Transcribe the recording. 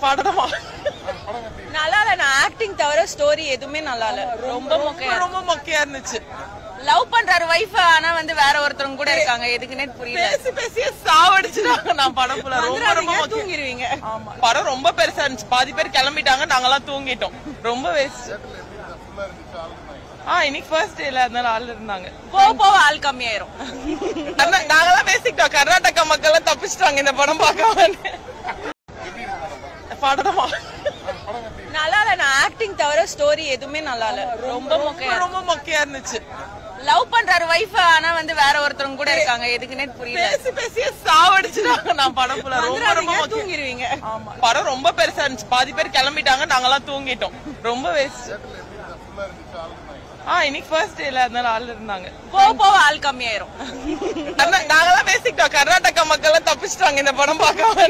படமா நல்லா இல்ல. நான் ஆக்டிங் தவிர ஸ்டோரி எதுவுமே நல்லா இல்ல. ரொம்ப மொக்கையா இருந்துச்சு. லவ் பண்றாரு வைஃப், ஆனா வந்து வேற ஒருத்தவங்க கூட இருக்காங்க. எதுக்குன்னே புரியல. பேசியே சாவடிச்சுட்டாங்க. நான் படம் ரொம்ப தூங்கிடுவீங்க. படம் ரொம்ப பெருசா இருந்துச்சு. பாதி பேர் கிளம்பிட்டாங்க, நாங்கெல்லாம் தூங்கிட்டோம். ரொம்ப வேஸ்ட். இன்னைக்கு ஃபர்ஸ்ட் டேல அதனால ஆள் இருந்தாங்க. போக ஆள் கம்மியாயிரும். நாங்கெல்லாம் பேசிக்கிட்டோம். கர்நாடகா மக்கள் எல்லாம் தப்பிச்சிட்டாங்க இந்த படம் பார்க்காம. படமா நல்லா இல்ல. நான் ஆக்டிங் தவிர ஸ்டோரி எதுவுமே நல்லா இல்ல. ரொம்ப மொக்கையா இருந்துச்சு. லவ் பண்றாரு வைஃப், ஆனா வந்து வேற ஒருத்தவங்க கூட இருக்காங்க. எதுக்குன்னே புரியல. பேசியே சாவடிச்சுட்டாங்க. நான் படம் ரொம்ப தூங்கிடுவீங்க. படம் ரொம்ப பெருசா இருந்துச்சு. பாதி பேர் கிளம்பிட்டாங்க, நாங்கெல்லாம் தூங்கிட்டோம். ரொம்ப வேஸ்ட். இன்னைக்கு ஃபர்ஸ்ட் டேல அதனால ஆள் இருந்தாங்க. போக ஆள் கம்மியாயிரும். நாங்கெல்லாம் பேசிக்கிட்டோம். கர்நாடகா மக்கள் எல்லாம் தப்பிச்சிட்டாங்க இந்த படம் பார்க்காம.